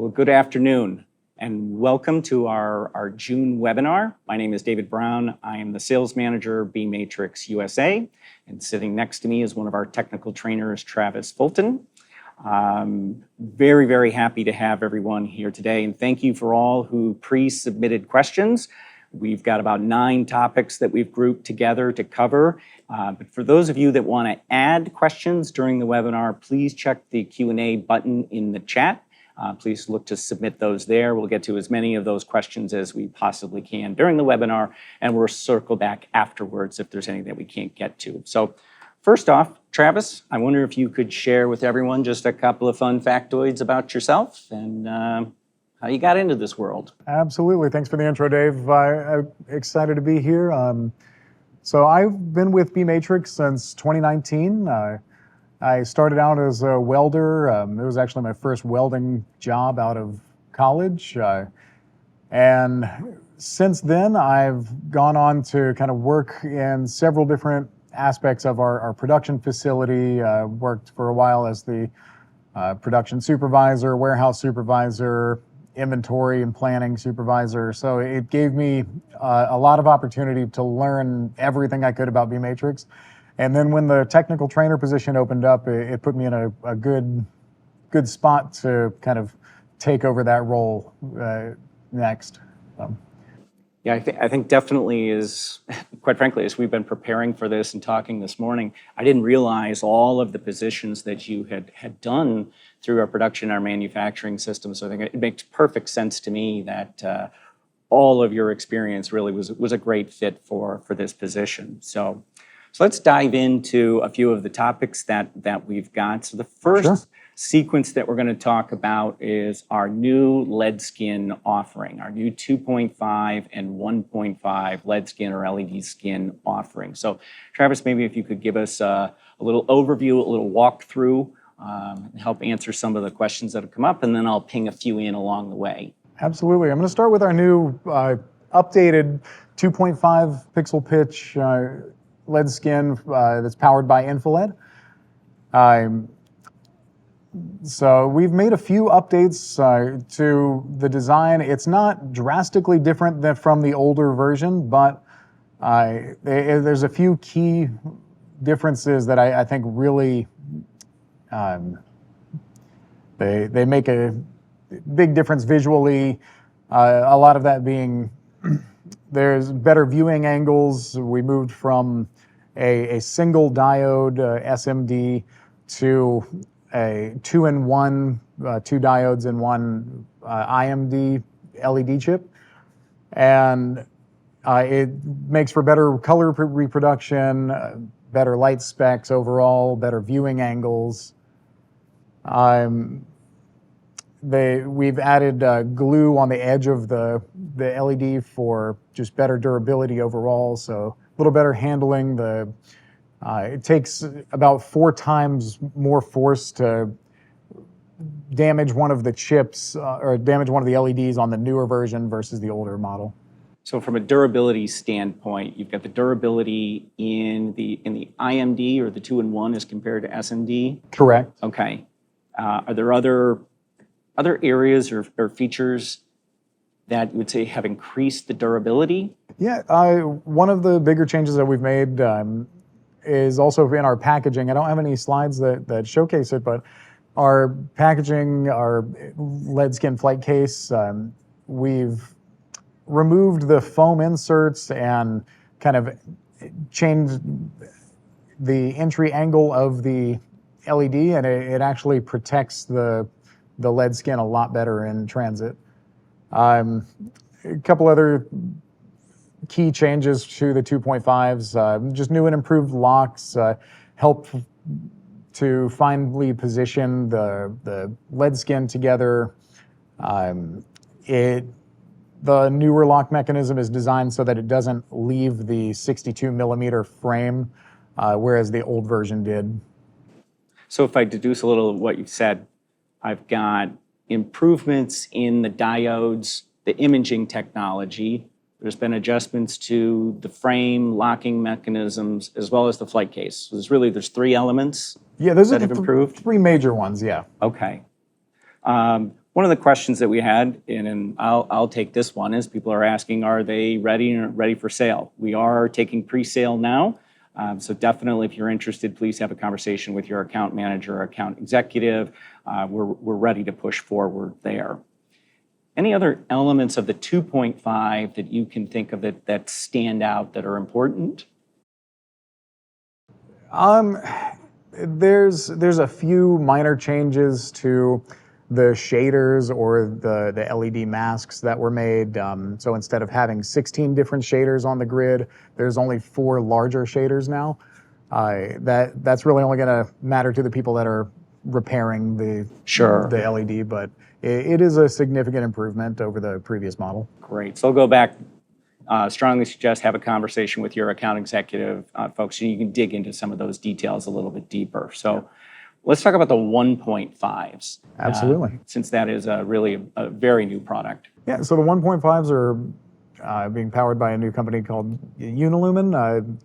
Well, good afternoon and welcome to our June webinar. My name is David Brown. I am the sales manager, beMatrix USA, and sitting next to me is one of our technical trainers, Travis Fulton. Very, very happy to have everyone here today, and thank you for all who pre-submitted questions. We've got about 9 topics that we've grouped together to cover. But for those of you that want to add questions during the webinar, please check the Q&A button in the chat. Please look to submit those there. We'll get to as many of those questions as we possibly can during the webinar, and we'll circle back afterwards if there's any that we can't get to. So first off, Travis, I wonder if you could share with everyone just a couple of fun factoids about yourself and how you got into this world. Absolutely. Thanks for the intro, Dave. I'm excited to be here. So I've been with beMatrix since 2019. I started out as a welder. It was actually my first welding job out of college. And since then, I've gone on to kind of work in several different aspects of our production facility. Worked for a while as the production supervisor, warehouse supervisor, inventory and planning supervisor. So it gave me a lot of opportunity to learn everything I could about beMatrix. And then when the technical trainer position opened up, it put me in a good spot to kind of take over that role next. Yeah, I think definitely is, quite frankly, as we've been preparing for this and talking this morning, I didn't realize all of the positions that you had done through our production, our manufacturing system. So I think it makes perfect sense to me that all of your experience really was a great fit for this position. So let's dive into a few of the topics that we've got. So the first sequence that we're going to talk about is our new lead skin offering, our new 2.5 and 1.5 lead skin or LED skin offering. So Travis, maybe if you could give us a little overview, a little walkthrough, help answer some of the questions that have come up, and then I'll ping a few in along the way. Absolutely. I'm going to start with our new updated 2.5 pixel pitch lead skin that's powered by InfraLED. So we've made a few updates to the design. It's not drastically different than from the older version, but there's a few key differences that I think really they make a big difference visually. A lot of that being there's better viewing angles. We moved from a single diode SMD to a 2-in-1, 2 diodes in 1 IMD LED chip. And it makes for better color reproduction, better light specs overall, better viewing angles. We've added glue on the edge of the LED for just better durability overall, so a little better handling. It takes about 4 times more force to damage one of the chips or damage one of the LEDs on the newer version versus the older model. So from a durability standpoint, you've got the durability in the IMD or the 2-in-1 as compared to SMD? Correct. Okay. Are there other areas or features that you would say have increased the durability? Yeah, one of the bigger changes that we've made is also in our packaging. I don't have any slides that showcase it, but our packaging, our lead skin flight case, we've removed the foam inserts and kind of changed the entry angle of the LED, and it actually protects the lead skin a lot better in transit. A couple other key changes to the 2.5s, just new and improved locks, help to finely position the lead skin together. The newer lock mechanism is designed so that it doesn't leave the 62 millimeter frame, whereas the old version did. So if I deduce a little of what you've said, I've got improvements in the diodes, the imaging technology. There's been adjustments to the frame, locking mechanisms, as well as the flight case. So there's 3 elements those that are have improved? 3 major ones, yeah. Okay. One of the questions that we had, and I'll take this one, is people are asking, are they ready for sale? We are taking pre-sale now. So definitely, if you're interested, please have a conversation with your account manager or account executive. We're ready to push forward there. Any other elements of the 2.5 that you can think of that stand out that are important? There's a few minor changes to the shaders or the LED masks that were made. So instead of having 16 different shaders on the grid, there's only 4 larger shaders now. That's really only going to matter to the people that are repairing the LED, but it is a significant improvement over the previous model. Great. So I'll go back. Strongly suggest have a conversation with your account executive folks so you can dig into some of those details a little bit deeper. So let's talk about the 1.5s. Absolutely. Since that is really a very new product. Yeah, so the 1.5s are being powered by a new company called Unilumin.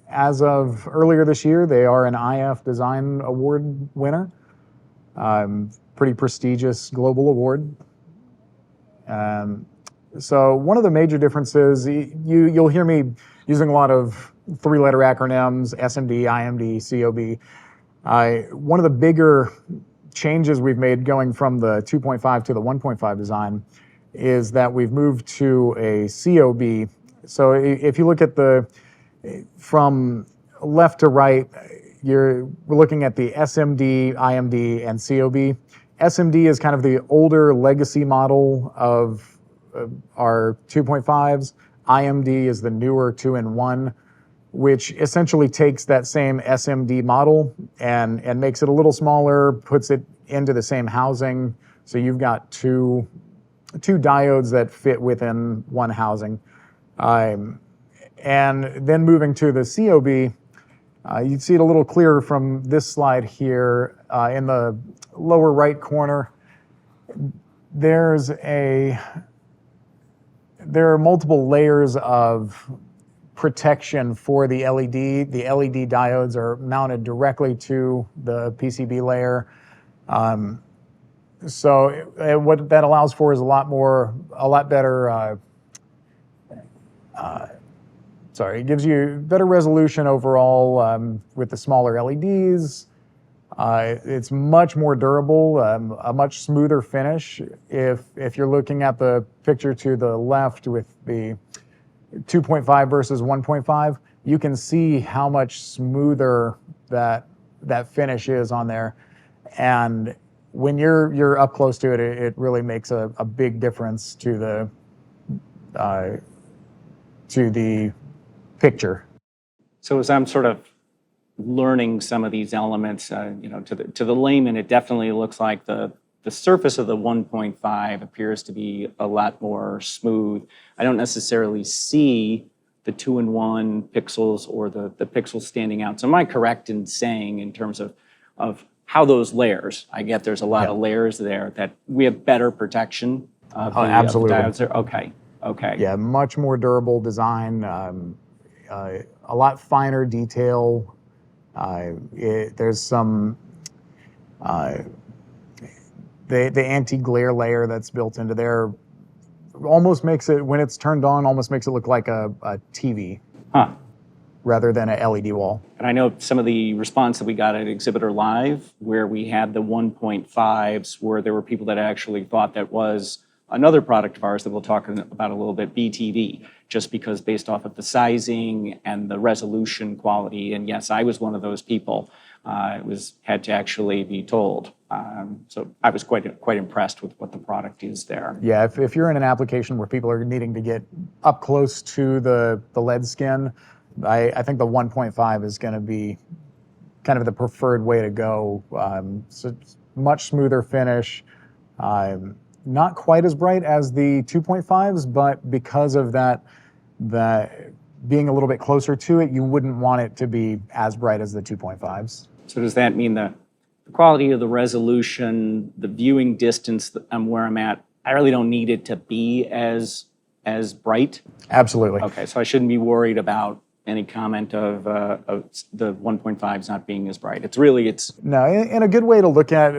As of earlier this year, they are an IF Design Award winner. Pretty prestigious global award. So one of the major differences, you'll hear me using a lot of 3-letter acronyms, SMD, IMD, COB. One of the bigger changes we've made going from the 2.5 to the 1.5 design is that we've moved to a COB. So if you look at from left to right, we're looking at the SMD, IMD, and COB. SMD is kind of the older legacy model of our 2.5s. IMD is the newer 2-in-1, which essentially takes that same SMD model and makes it a little smaller, puts it into the same housing. So you've got two diodes that fit within one housing. And then moving to the COB, you'd see it a little clearer from this slide here. In the lower right corner, there are multiple layers of protection for the LED. The LED diodes are mounted directly to the PCB layer. So what that allows for is a lot better, it gives you better resolution overall with the smaller LEDs. It's much more durable, a much smoother finish. If you're looking at the picture to the left with the 2.5 versus 1.5, you can see how much smoother that finish is on there. And when you're up close to it, it really makes a big difference to the picture. So as I'm sort of learning some of these elements, to the layman, it definitely looks like the surface of the 1.5 appears to be a lot more smooth. I don't necessarily see the 2-in-1 pixels or the pixels standing out. So am I correct in saying, in terms of how those layers, I get there's a lot of layers there, that we have better protection of absolutely. the diodes there? Okay. Yeah, much more durable design, a lot finer detail. There's some the anti-glare layer that's built into there almost makes it, when it's turned on, almost makes it look like a TV rather than a LED wall. And I know some of the response that we got at Exhibitor Live, where we had the 1.5s, where there were people that actually thought that was another product of ours that we'll talk about a little bit, BTV, just because based off of the sizing and the resolution quality. And yes, I was one of those people. Had to actually be told. So I was quite impressed with what the product is there. Yeah, if you're in an application where people are needing to get up close to the LED skin, I think the 1.5 is going to be kind of the preferred way to go. So it's much smoother finish. Not quite as bright as the 2.5s, but because of that being a little bit closer to it, you wouldn't want it to be as bright as the 2.5s. So does that mean the quality of the resolution, the viewing distance where I'm at, I really don't need it to be as bright? Absolutely. Okay, so I shouldn't be worried about any comment of the 1.5s not being as bright. It's no, and a good way to look at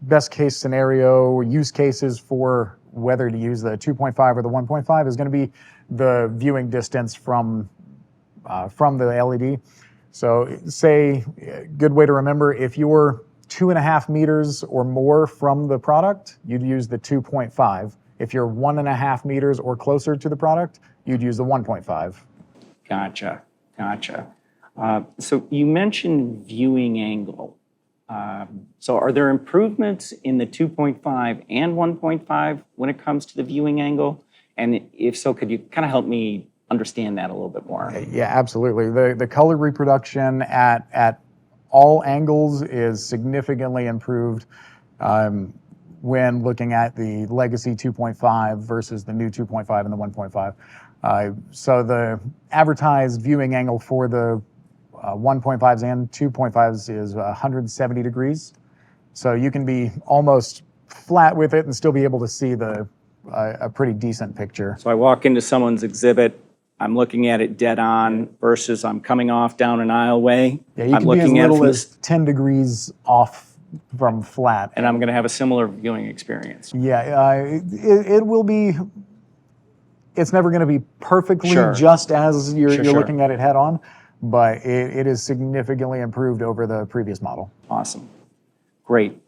best case scenario use cases for whether to use the 2.5 or the 1.5 is going to be the viewing distance from the LED. So say, good way to remember, if you're 2.5 meters or more from the product, you'd use the 2.5. If you're 1.5 meters or closer to the product, you'd use the 1.5. Gotcha. So you mentioned viewing angle. So are there improvements in the 2.5 and 1.5 when it comes to the viewing angle? And if so, could you kind of help me understand that a little bit more? Yeah, absolutely. The color reproduction at all angles is significantly improved when looking at the legacy 2.5 versus the new 2.5 and the 1.5. So the advertised viewing angle for the 1.5s and 2.5s is 170 degrees. So you can be almost flat with it and still be able to see a pretty decent picture. So I walk into someone's exhibit, I'm looking at it dead on versus I'm coming off down an aisleway. Yeah, you I'm can be as looking at it little from as 10 degrees off from flat. and I'm going to have a similar viewing experience. Yeah, it will be. It's never going to be perfectly Sure. just as you're Sure. looking at it head on, but it is significantly improved over the previous model. Awesome. Great.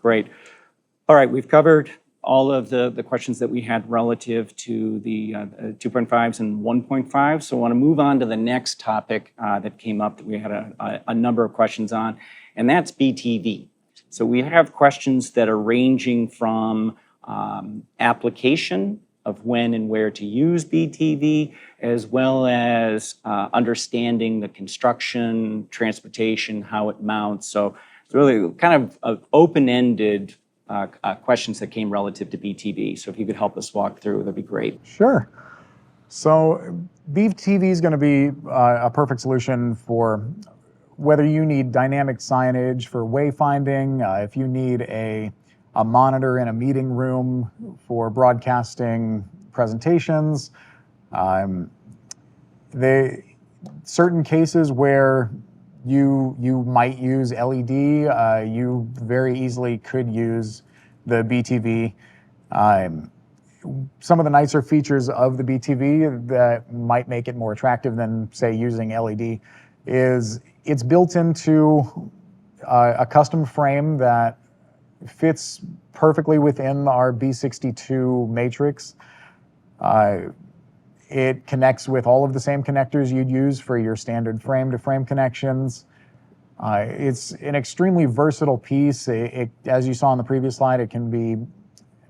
All right, we've covered all of the questions that we had relative to the 2.5s and 1.5. So I want to move on to the next topic that came up that we had a number of questions on, and that's BTV. So we have questions that are ranging from application of when and where to use BTV, as well as understanding the construction, transportation, how it mounts. So it's really kind of open-ended questions that came relative to BTV. So if you could help us walk through, that'd be great. Sure. So BTV is going to be a perfect solution for whether you need dynamic signage for wayfinding, if you need a monitor in a meeting room for broadcasting presentations. Certain cases where you might use LED, you very easily could use the BTV. Some of the nicer features of the BTV that might make it more attractive than, say, using LED is it's built into a custom frame that fits perfectly within our B62 matrix. It connects with all of the same connectors you'd use for your standard frame-to-frame connections. It's an extremely versatile piece. As you saw on the previous slide, it can be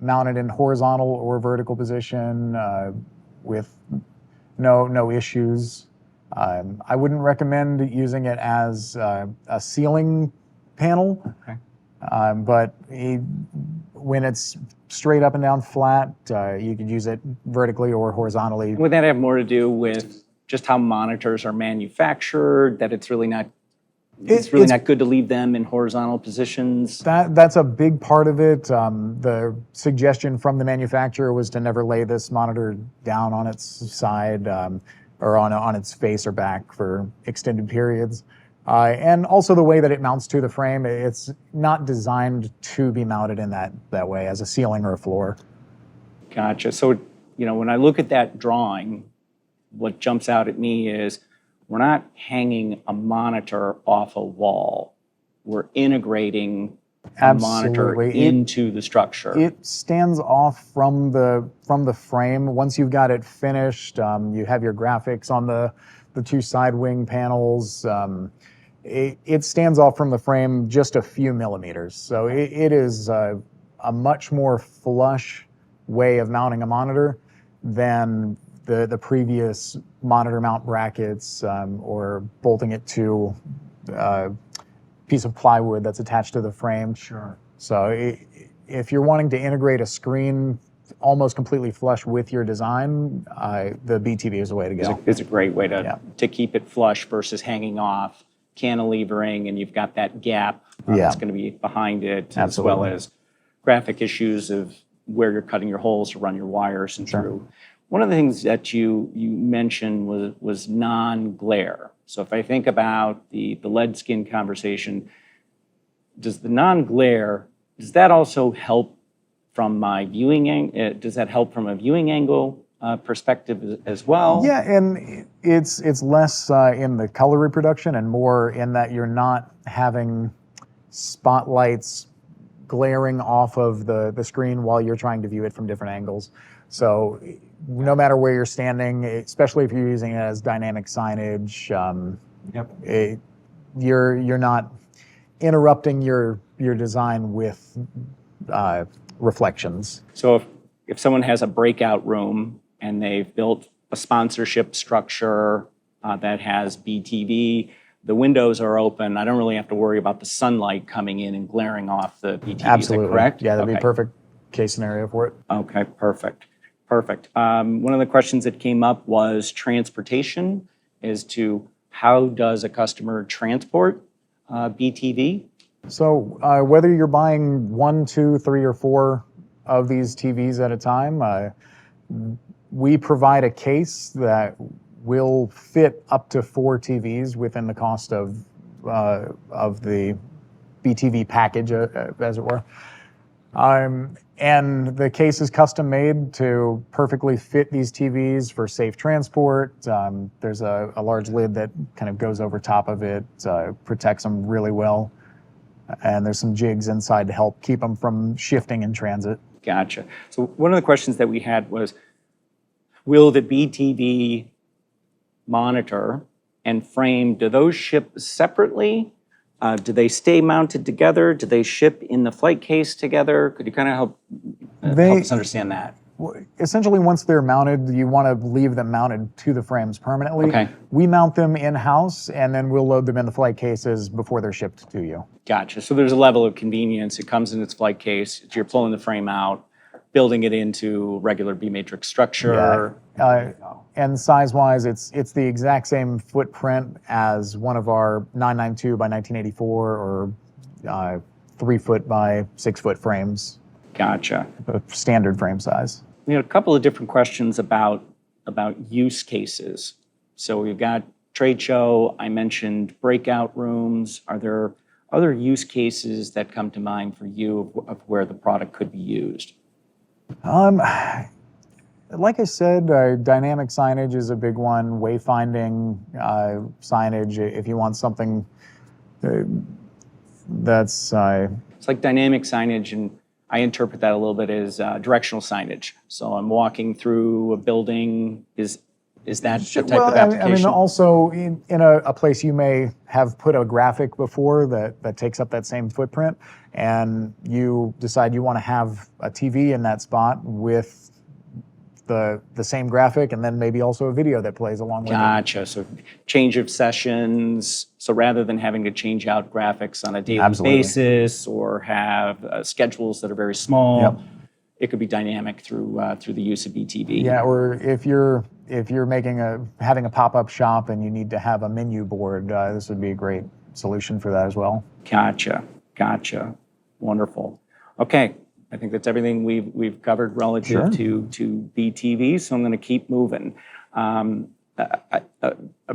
mounted in horizontal or vertical position with no issues. I wouldn't recommend using it as a ceiling panel. Okay. But when it's straight up and down flat, you could use it vertically or horizontally. Would that have more to do with just how monitors are manufactured, that it's really not not good to leave them in horizontal positions? That's a big part of it. The suggestion from the manufacturer was to never lay this monitor down on its side or on its face or back for extended periods. And also the way that it mounts to the frame, it's not designed to be mounted in that way as a ceiling or a floor. Gotcha. So, when I look at that drawing, what jumps out at me is we're not hanging a monitor off a wall. We're integrating a monitor into the structure. It stands off from the frame. Once you've got it finished, you have your graphics on the two side wing panels. It stands off from the frame just a few millimeters. So it is a much more flush way of mounting a monitor than the previous monitor mount brackets or bolting it to a piece of plywood that's attached to the frame. Sure. So if you're wanting to integrate a screen almost completely flush with your design, the BTV is the way to go. It's a great way to keep it flush versus hanging off, cantilevering, and you've got that gap that's going to be behind it, as well as graphic issues of where you're cutting your holes to run your wires and through. One of the things that you mentioned was non-glare. So if I think about the lead skin conversation, does the non-glare does that also help from my viewing angle? Does that help from a viewing angle perspective as well? Yeah, and it's less in the color reproduction and more in that you're not having spotlights glaring off of the screen while you're trying to view it from different angles. So no matter where you're standing, especially if you're using it as dynamic signage, you're not interrupting your design with reflections. So if someone has a breakout room and they've built a sponsorship structure that has BTV, the windows are open. I don't really have to worry about the sunlight coming in and glaring off the BTV. Absolutely. Is that correct? Yeah, that'd be a perfect case scenario for it. Okay, perfect. Perfect. One of the questions that came up was transportation as to how does a customer transport BTV? So whether you're buying 1, 2, 3, or 4 of these TVs at a time, we provide a case that will fit up to 4 TVs within the cost of the BTV package, as it were. And the case is custom made to perfectly fit these TVs for safe transport. There's a large lid that kind of goes over top of it, protects them really well. And there's some jigs inside to help keep them from shifting in transit. Gotcha. So one of the questions that we had was, will the BTV monitor and frame, do those ship separately? Do they stay mounted together? Do they ship in the flight case together? Could you kind of help us understand that? Essentially, once they're mounted, you want to leave them mounted to the frames permanently. Okay. We mount them in-house, and then we'll load them in the flight cases before they're shipped to you. Gotcha. So there's a level of convenience. It comes in its flight case. You're pulling the frame out, building it into regular beMatrix structure. Yeah. And size-wise, it's the exact same footprint as one of our 992 by 1984 or 3 foot by 6 foot frames. Gotcha. A standard frame size. We had a couple of different questions about use cases. So we've got trade show. I mentioned breakout rooms. Are there other use cases that come to mind for you of where the product could be used? Like I said, dynamic signage is a big one. Wayfinding signage, if you want something that's... It's like dynamic signage, and I interpret that a little bit as directional signage. So I'm walking through a building. Is that the type of application? I mean, also in a place you may have put a graphic before that takes up that same footprint, and you decide you want to have a TV in that spot with the same graphic, and then maybe also a video that plays along with it. Gotcha. So change of sessions. So rather than having to change out graphics on a daily basis or have schedules that are very small, it could be dynamic through the use of BTV. Yeah, or if you're having a pop-up shop and you need to have a menu board, this would be a great solution for that as well. Gotcha. Wonderful. Okay. I think that's everything we've covered relative to BTV, so I'm going to keep moving. A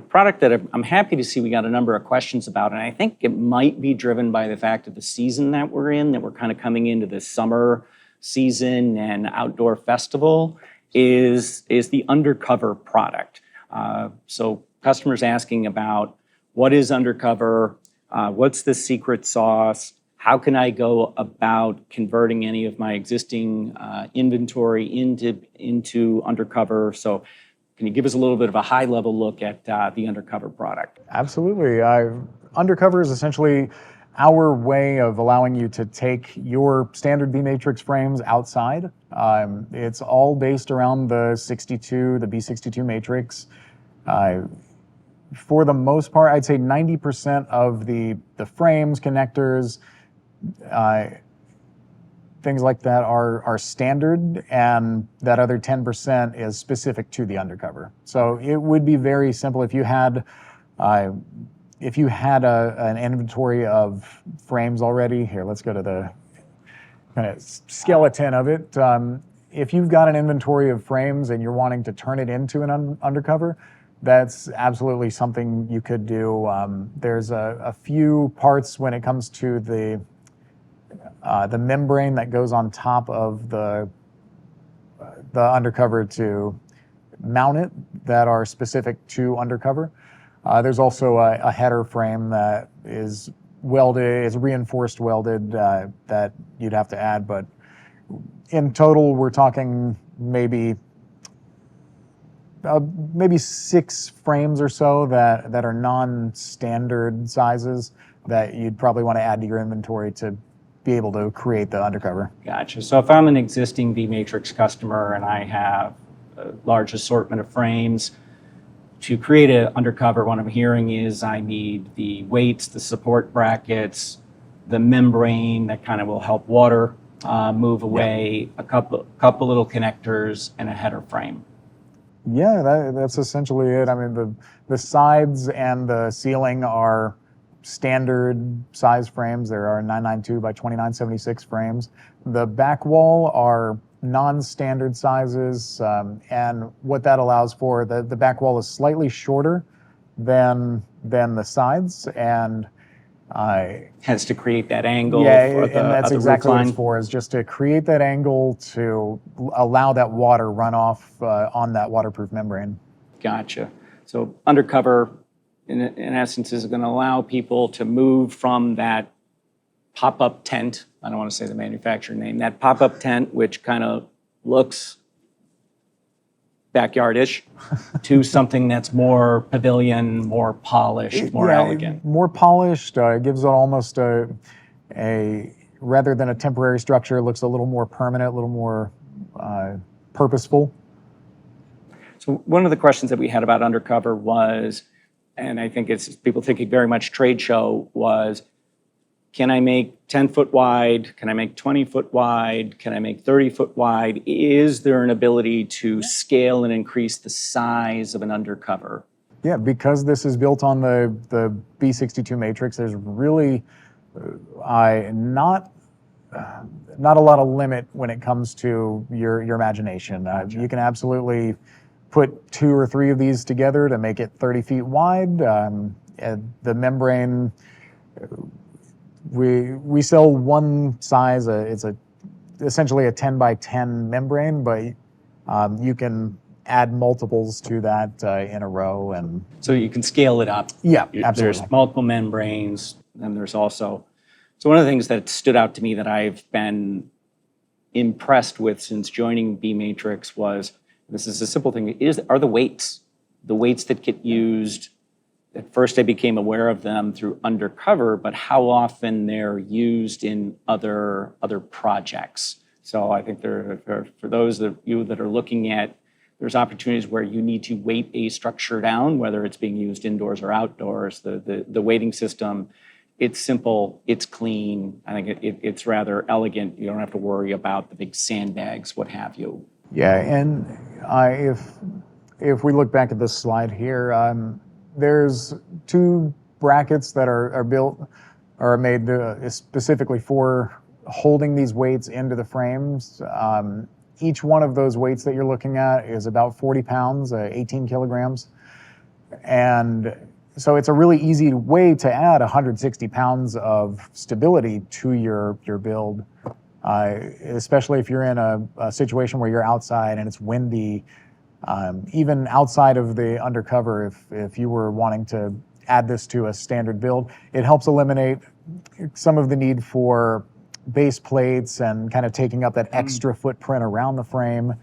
product that I'm happy to see we got a number of questions about, and I think it might be driven by the fact of the season that we're in, that we're kind of coming into the summer season and outdoor festival, is the undercover product. So customers asking about what is undercover, what's the secret sauce, how can I go about converting any of my existing inventory into undercover? So can you give us a little bit of a high-level look at the undercover product? Absolutely. Undercover is essentially our way of allowing you to take your standard beMatrix frames outside. It's all based around the B62 matrix. For the most part, I'd say 90% of the frames, connectors, things like that are standard, and that other 10% is specific to the undercover. So it would be very simple if you had an inventory of frames already. Here, let's go to the kind of skeleton of it. If you've got an inventory of frames and you're wanting to turn it into an undercover, that's absolutely something you could do. There's a few parts when it comes to the membrane that goes on top of the undercover to mount it that are specific to undercover. There's also a header frame that is welded, is reinforced welded that you'd have to add, but in total we're talking maybe 6 frames or so that are non-standard sizes that you'd probably want to add to your inventory to be able to create the undercover. Gotcha. So if I'm an existing beMatrix customer and I have a large assortment of frames, to create an undercover, what I'm hearing is I need the weights, the support brackets, the membrane that kind of will help water move away, a couple little connectors, and a header frame. Yeah, that's essentially it. I mean, the sides and the ceiling are standard size frames. There are 992 by 2976 frames. The back wall are non-standard sizes, and what that allows for, the back wall is slightly shorter than the sides, and Has to create that angle. yeah, for and that's the exactly roof what it's line. for, is just to create that angle to allow that water runoff on that waterproof membrane. Gotcha. So undercover, in essence, is going to allow people to move from that pop-up tent. I don't want to say the manufacturer name. That pop-up tent, which kind of looks backyardish, to something that's more pavilion, more polished, more elegant. More polished. It gives it almost a rather than a temporary structure, it looks a little more permanent, a little more purposeful. So one of the questions that we had about undercover was, and I think it's people thinking very much trade show, was, can I make 10-foot wide? Can I make 20-foot wide? Can I make 30-foot wide? Is there an ability to scale and increase the size of an undercover? Yeah, because this is built on the B62 matrix, there's really not a lot of limit when it comes to your imagination. You can absolutely put 2 or 3 of these together to make it 30 feet wide. The membrane, we sell one size. It's essentially a 10 by 10 membrane, but you can add multiples to that in a row, and so you can scale it up. Yeah, absolutely. There's multiple membranes, and there's also, so one of the things that stood out to me that I've been impressed with since joining beMatrix was, this is a simple thing, are the weights that get used. At first I became aware of them through undercover, but how often they're used in other projects. So I think for those of you that are looking at, there's opportunities where you need to weight a structure down, whether it's being used indoors or outdoors. The weighting system, it's simple, it's clean. I think it's rather elegant. You don't have to worry about the big sandbags, what have you. yeah. And if we look back at this slide here, there's 2 brackets that are built or made specifically for holding these weights into the frames. Each one of those weights that you're looking at is about 40 pounds, 18 kilograms. And so it's a really easy way to add 160 pounds of stability to your build, especially if you're in a situation where you're outside and it's windy. Even outside of the undercover, if you were wanting to add this to a standard build, it helps eliminate some of the need for base plates and kind of taking up that extra footprint around the frame.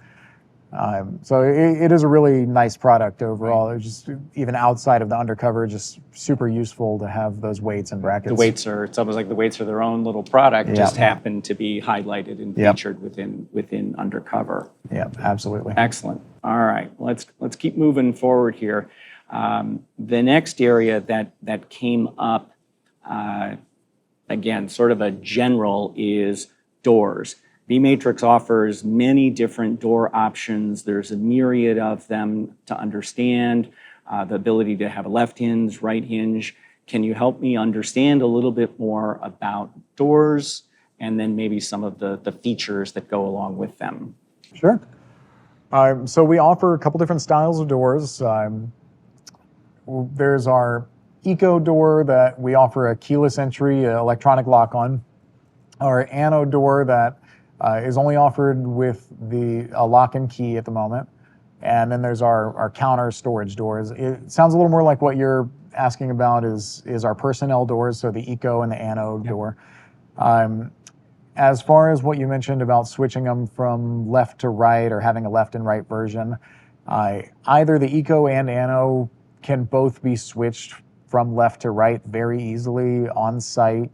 So it is a really nice product overall. It's just, even outside of the undercover, just super useful to have those weights and brackets. It's almost like the weights are their own little product, just happen to be highlighted and featured within undercover. Yeah, absolutely. Excellent. All right, let's keep moving forward here. The next area that came up, again, sort of a general, is doors. beMatrix offers many different door options. There's a myriad of them to understand. The ability to have a left hinge, right hinge. Can you help me understand a little bit more about doors, and then maybe some of the features that go along with them? Sure. So we offer a couple different styles of doors. There's our Eco door that we offer a keyless entry electronic lock on. our anode door that is only offered with a lock and key at the moment. And then there's our counter storage doors. It sounds a little more like what you're asking about is our personnel doors, so the eco and the anode door. As far as what you mentioned about switching them from left to right or having a left and right version, either the eco and ano can both be switched from left to right very easily on site.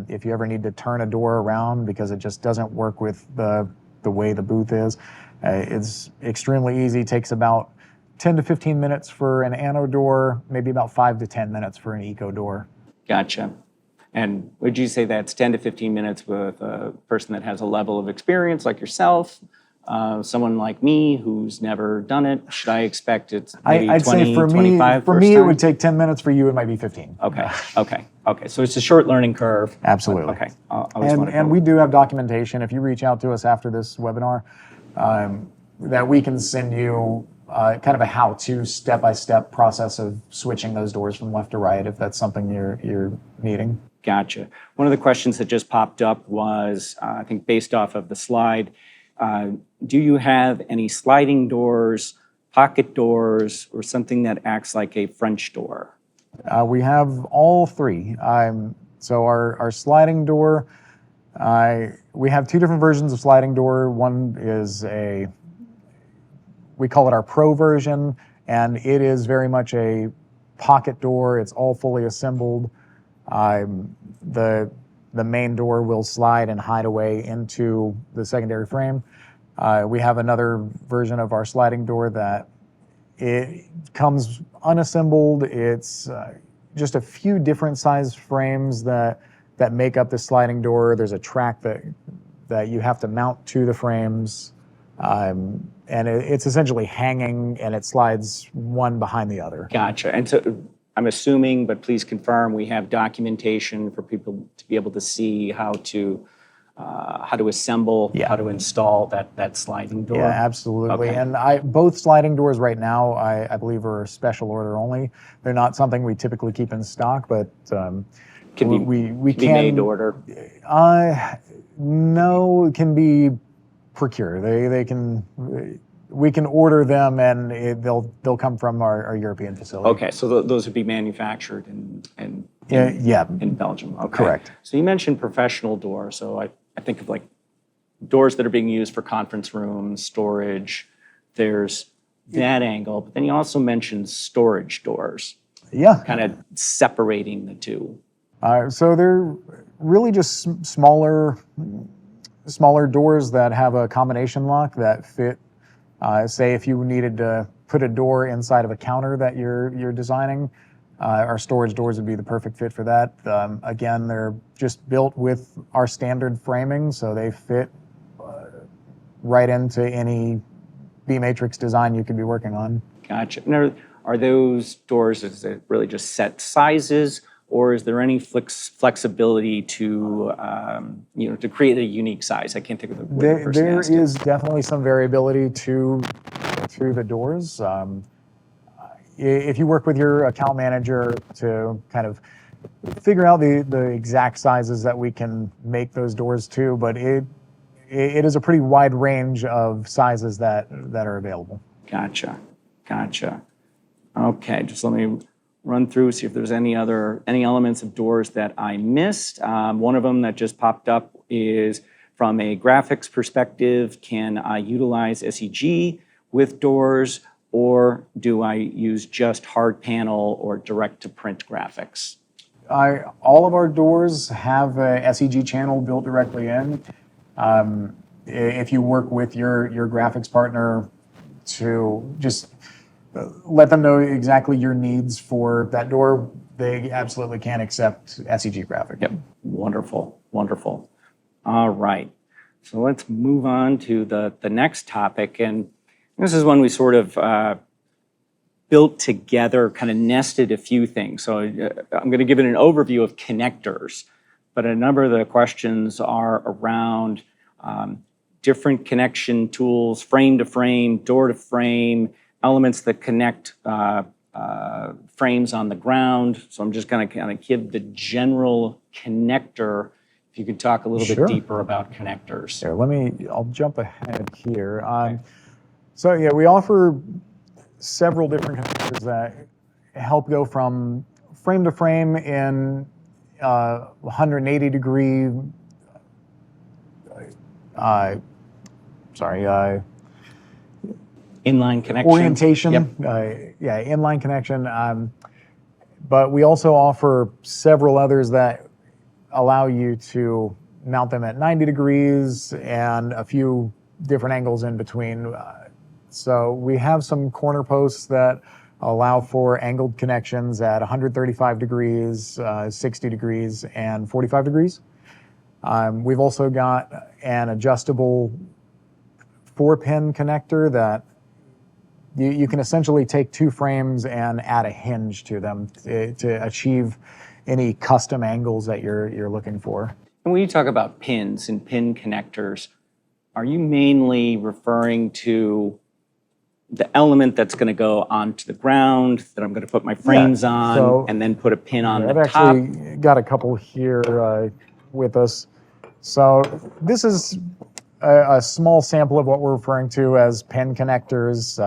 If you ever need to turn a door around because it just doesn't work with the way the booth is, it's extremely easy. Takes about 10 to 15 minutes for an ano door, maybe about 5 to 10 minutes for an eco door. Gotcha. And would you say that's 10 to 15 minutes with a person that has a level of experience like yourself? Someone like me who's never done it, should I expect it's maybe I'd 20, say for 25 me, for me it would take 10 minutes. For you, it might be 15. Okay. So it's a short learning curve. Absolutely. Okay. And we do have documentation. If you reach out to us after this webinar, that we can send you kind of a how-to step-by-step process of switching those doors from left to right if that's something you're needing. Gotcha. One of the questions that just popped up was, I think based off of the slide, do you have any sliding doors, pocket doors, or something that acts like a French door? We have all three. So our sliding door, we have two different versions of sliding door. One is we call it our Pro version, and it is very much a pocket door. It's all fully assembled. The main door will slide and hide away into the secondary frame. We have another version of our sliding door that it comes unassembled. It's just a few different size frames that make up the sliding door. There's a track that you have to mount to the frames. And it's essentially hanging, and it slides one behind the other. Gotcha. And so I'm assuming, but please confirm, we have documentation for people to be able to see how to assemble, how to install that sliding door. Yeah, absolutely. Okay. And both sliding doors right now, I believe, are special order only. They're not something we typically keep in stock, but Can be made to order? No, it can be procured. We can order them, and they'll come from our European facility. Okay, so those would be manufactured in Belgium. Okay. Correct. So you mentioned professional doors. So I think of like doors that are being used for conference rooms, storage. There's that angle, but then you also mentioned storage doors. Yeah. Kind of separating the two. So they're really just smaller doors that have a combination lock that fit. Say if you needed to put a door inside of a counter that you're designing, our storage doors would be the perfect fit for that. Again, they're just built with our standard framing, so they fit right into any beMatrix design you could be working on. Gotcha. Now, are those doors, is it really just set sizes, or is there any flexibility to to create a unique size? I can't think of the word. There is definitely some variability to the doors. If you work with your account manager to kind of figure out the exact sizes that we can make those doors to, but it is a pretty wide range of sizes that are available. Gotcha. Okay, just let me run through, see if there's any elements of doors that I missed. One of them that just popped up is from a graphics perspective, can I utilize SEG with doors, or do I use just hard panel or direct to print graphics? All of our doors have a SEG channel built directly in. If you work with your graphics partner to just let them know exactly your needs for that door, they absolutely can accept SEG graphic. Yep, wonderful. All right, so let's move on to the next topic, and this is one we sort of built together, kind of nested a few things. So I'm going to give it an overview of connectors, but a number of the questions are around different connection tools, frame to frame, door to frame, elements that connect frames on the ground. So I'm just going to kind of give the general connector if you could talk a little Sure. bit deeper about connectors. Here, I'll jump ahead here. So yeah, we offer several different connectors that help go from frame to frame in 180 degree, Inline connection. orientation. Yep. Yeah, inline connection. But we also offer several others that allow you to mount them at 90 degrees and a few different angles in between. So we have some corner posts that allow for angled connections at 135 degrees, 60 degrees, and 45 degrees. We've also got an adjustable 4-pin connector that you can essentially take 2 frames and add a hinge to them to achieve any custom angles that you're looking for. And when you talk about pins and pin connectors, are you mainly referring to the element that's going to go onto the ground that I'm going to put my frames on, so and then put a pin on the I've top? actually got a couple here with us. So this is a small sample of what we're referring to as pin connectors.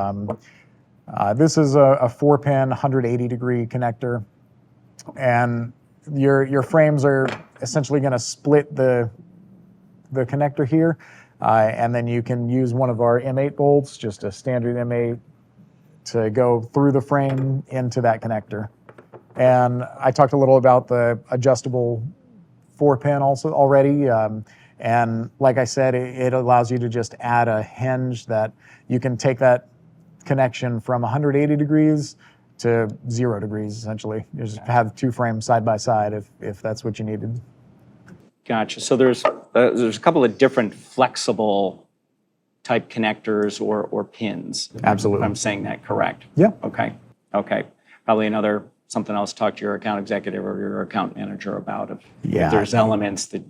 This is a 4-pin 180 degree connector, and your frames are essentially going to split the connector here, and then you can use one of our M8 bolts, just a standard M8, to go through the frame into that connector. And I talked a little about the adjustable 4-pin also already. And like I said, it allows you to just add a hinge that you can take that connection from 180 degrees to 0 degrees, essentially. You just have 2 frames side by side if that's what you needed. Gotcha. So there's a couple of different flexible type connectors or pins. Absolutely. If I'm saying that correct. Yeah. Okay. Probably something else to talk to your account executive or your account manager about if there's elements that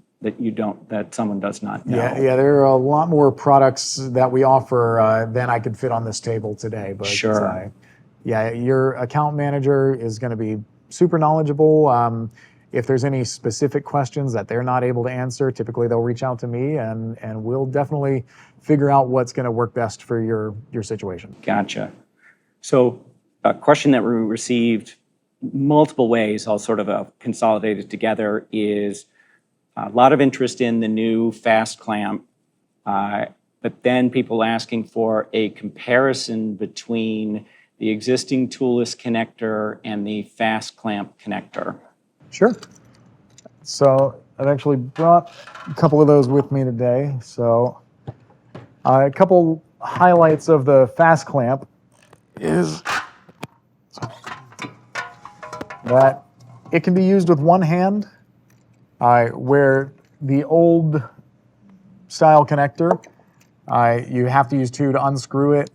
someone does not know. Yeah, there are a lot more products that we offer than I could fit on this table today. But Sure. your account manager is going to be super knowledgeable. If there's any specific questions that they're not able to answer, typically they'll reach out to me, and we'll definitely figure out what's going to work best for your situation. Gotcha. So a question that we received multiple ways, all sort of consolidated together, is a lot of interest in the new fast clamp, but then people asking for a comparison between the existing toolless connector and the fast clamp connector. Sure. So I've actually brought a couple of those with me today. So a couple highlights of the fast clamp is that it can be used with one hand, where the old style connector, you have to use 2 to unscrew it.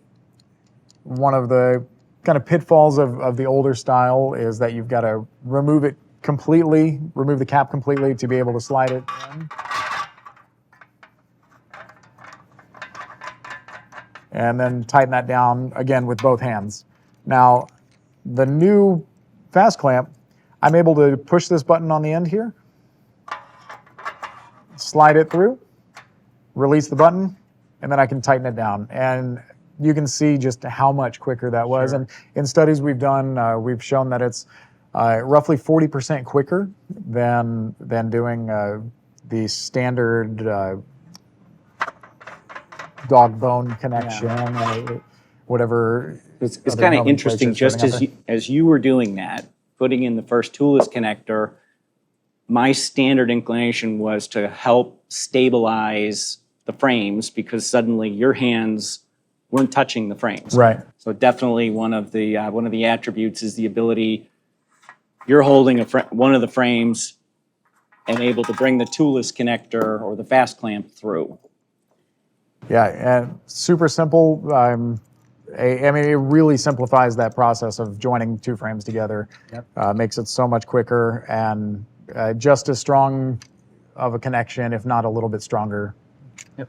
One of the kind of pitfalls of the older style is that you've got to remove the cap completely to be able to slide it in. And then tighten that down again with both hands. Now, the new fast clamp, I'm able to push this button on the end here, slide it through, release the button, and then I can tighten it down. And you can see just how much quicker that was. Sure. And in studies we've done, we've shown that it's roughly 40% quicker than doing the standard dog bone connection, whatever. It's kind of interesting, just as you were doing that, putting in the first toolless connector, my standard inclination was to help stabilize the frames because suddenly your hands weren't touching the frames. Right. So definitely one of the attributes is the ability, you're holding one of the frames and able to bring the toolless connector or the fast clamp through. Yeah, and super simple. I mean, it really simplifies that process of joining 2 frames together. Yep. Makes it so much quicker and just as strong of a connection, if not a little bit stronger. Yep.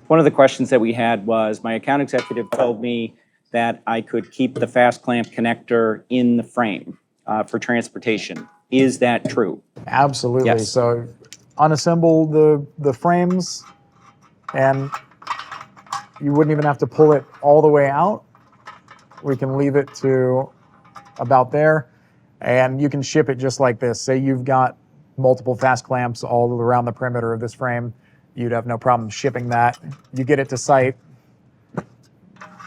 One of the questions that we had was, my account executive told me that I could keep the fast clamp connector in the frame for transportation. Is that true? Absolutely. Yes. So unassemble the frames, and you wouldn't even have to pull it all the way out. We can leave it to about there, and you can ship it just like this. Say you've got multiple fast clamps all around the perimeter of this frame, you'd have no problem shipping that. You get it to site,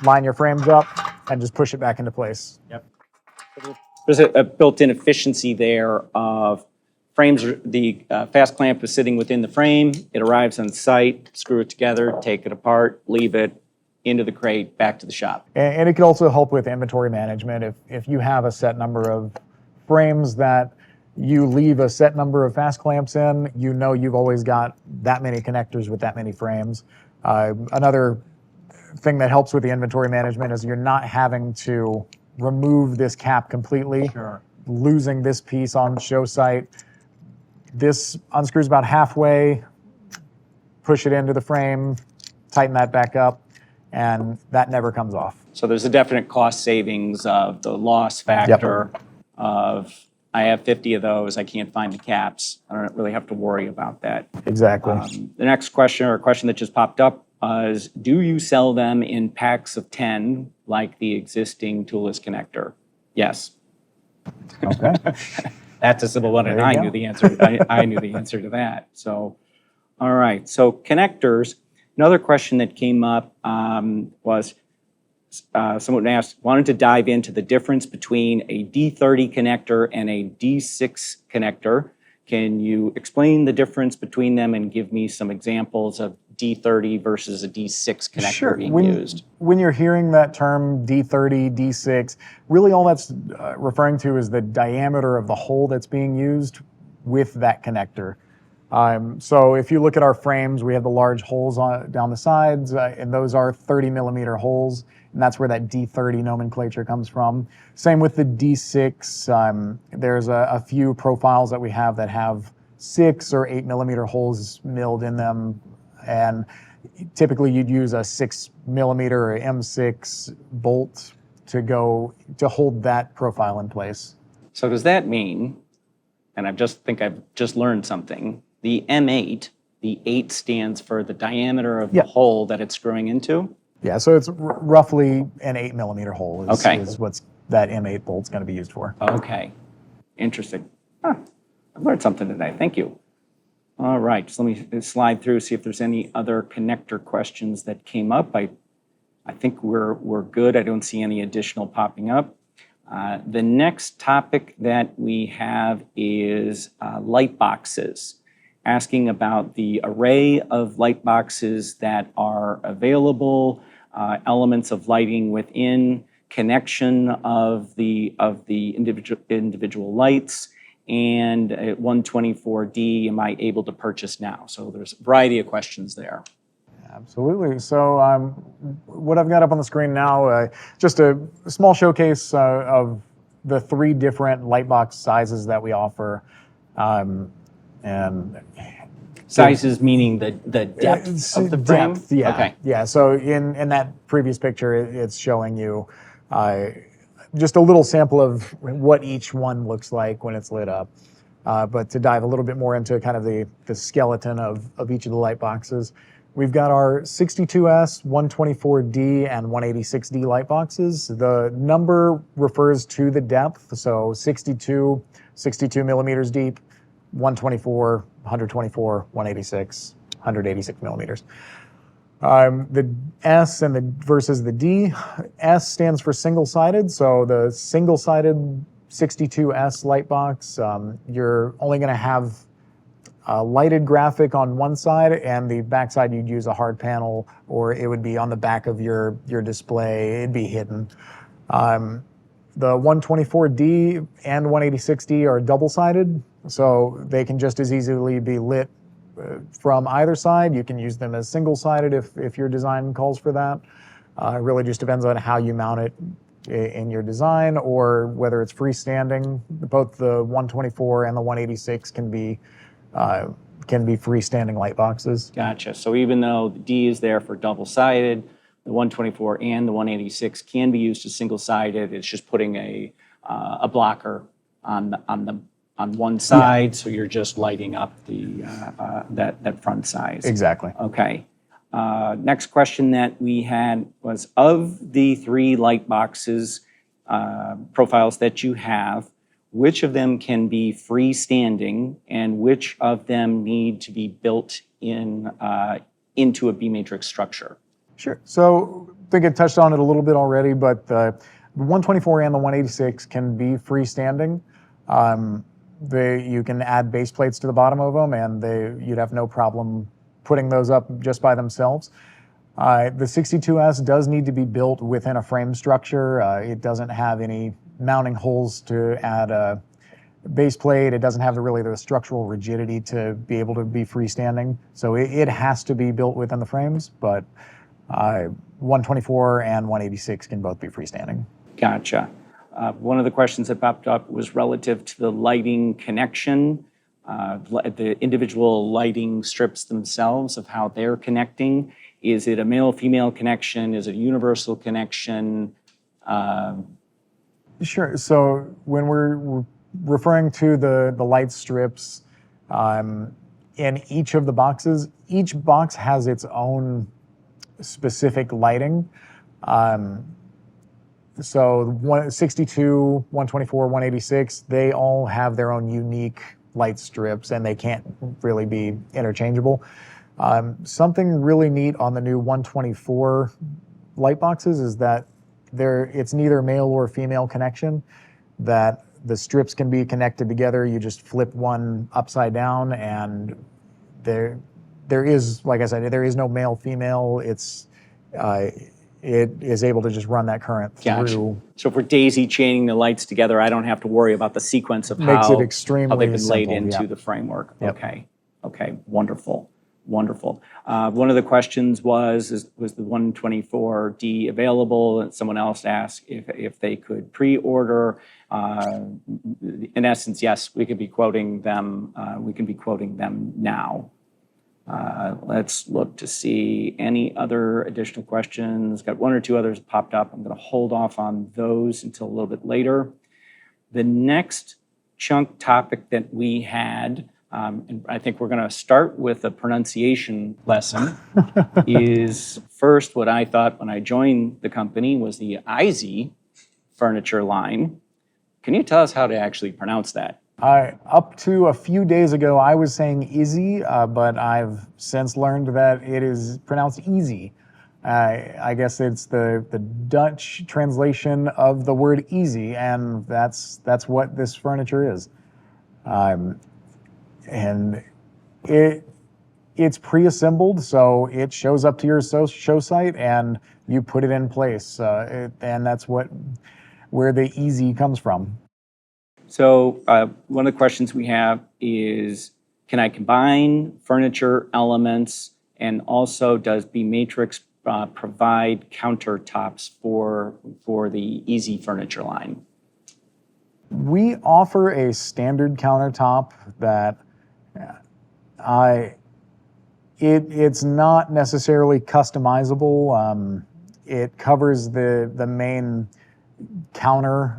line your frames up, and just push it back into place. Yep. There's a built-in efficiency there of frames. The fast clamp is sitting within the frame. It arrives on site, screw it together, take it apart, leave it into the crate, back to the shop. And it could also help with inventory management. If you have a set number of frames that you leave a set number of fast clamps in, you know you've always got that many connectors with that many frames. Another thing that helps with the inventory management is you're not having to remove this cap completely, Sure. losing this piece on the show site. This unscrews about halfway, push it into the frame, tighten that back up, and that never comes off. So there's a definite cost savings of the loss factor of, I have 50 of those, I can't find the caps. I don't really have to worry about that. Exactly. The next question, or a question that just popped up, is do you sell them in packs of 10 like the existing toolless connector? Yes. Okay. That's a simple one, and There you I go. knew the answer. I knew the answer to that. So, all right. So connectors. Another question that came up was someone wanted to dive into the difference between a D30 connector and a D6 connector. Can you explain the difference between them and give me some examples of D30 versus a D6 connector being used? When you're hearing that term D30, D6, really all that's referring to is the diameter of the hole that's being used with that connector. So if you look at our frames, we have the large holes down the sides, and those are 30 millimeter holes, and that's where that D30 nomenclature comes from. Same with the D6. There's a few profiles that we have that have 6 or 8 millimeter holes milled in them, and typically you'd use a 6 millimeter or M6 bolt to hold that profile in place. So does that mean, and I've just learned something, the M8, the 8 stands for the diameter of the hole that it's screwing into? Yeah, so it's roughly an 8 millimeter hole is what that M8 bolt's going to be used for. Okay, interesting. Huh. I've learned something today. Thank you. All right, so let me slide through, see if there's any other connector questions that came up. I think we're good. I don't see any additional popping up. The next topic that we have is light boxes, asking about the array of light boxes that are available, elements of lighting within, connection of the individual lights, and at 124D, am I able to purchase now? So there's a variety of questions there. Absolutely. So what I've got up on the screen now, just a small showcase of the 3 different light box sizes that we offer. And sizes meaning the depth of the frame? Depth, yeah. Okay. Yeah, so in that previous picture, it's showing you just a little sample of what each one looks like when it's lit up. But to dive a little bit more into kind of the skeleton of each of the light boxes, we've got our 62S, 124D, and 186D light boxes. The number refers to the depth, so 62 millimeters deep, 124, 124, 186, 186 millimeters. The S versus the D. S stands for single-sided, so the single-sided 62S light box, you're only going to have a lighted graphic on one side, and the back side you'd use a hard panel, or it would be on the back of your display. It'd be hidden. The 124D and 186D are double-sided, so they can just as easily be lit from either side. You can use them as single-sided if your design calls for that. It really just depends on how you mount it in your design, or whether it's freestanding. Both the 124 and the 186 can be freestanding light boxes. Gotcha. So even though the D is there for double-sided, the 124 and the 186 can be used as single-sided. It's just putting a blocker on on one side, so you're just lighting up the that front size. Exactly. Okay. Next question that we had was, of the 3 light boxes profiles that you have, which of them can be freestanding and which of them need to be built in into a beMatrix structure? Sure. So I think I touched on it a little bit already, but the 124 and the 186 can be freestanding. You can add base plates to the bottom of them, and you'd have no problem putting those up just by themselves. The 62S does need to be built within a frame structure. It doesn't have any mounting holes to add a base plate. It doesn't have really the structural rigidity to be able to be freestanding. So it has to be built within the frames, but 124 and 186 can both be freestanding. Gotcha. One of the questions that popped up was relative to the lighting connection, the individual lighting strips themselves of how they're connecting. Is it a male-female connection? Is it a universal connection? Sure. So when we're referring to the light strips in each of the boxes, each box has its own specific lighting. So 162, 124, 186, they all have their own unique light strips, and they can't really be interchangeable. Something really neat on the new 124 light boxes is that it's neither male or female connection, that the strips can be connected together. You just flip one upside down, and there is, like I said, there is no male female. It is able to just run that current through. Gotcha. So for daisy chaining the lights together, I don't have to worry about the sequence of Makes how it extremely they've been laid simple, into yeah. the framework. Yep. Okay, wonderful. One of the questions was the 124D available? And someone else asked if they could pre-order. In essence, yes, we could be quoting them. We can be quoting them now. Let's look to see any other additional questions. Got 1 or 2 others popped up. I'm going to hold off on those until a little bit later. The next chunk topic that we had, and I think we're going to start with a pronunciation lesson, is first what I thought when I joined the company was the Easy furniture line. Can you tell us how to actually pronounce that? Up to a few days ago, I was saying easy, but I've since learned that it is pronounced easy. I guess it's the Dutch translation of the word easy, and that's what this furniture is. And it's pre-assembled, so it shows up to your show site, and you put it in place, and that's where the easy comes from. So one of the questions we have is, can I combine furniture elements, and also does beMatrix provide countertops for the Easy furniture line? We offer a standard countertop that it's not necessarily customizable. It covers the main counter,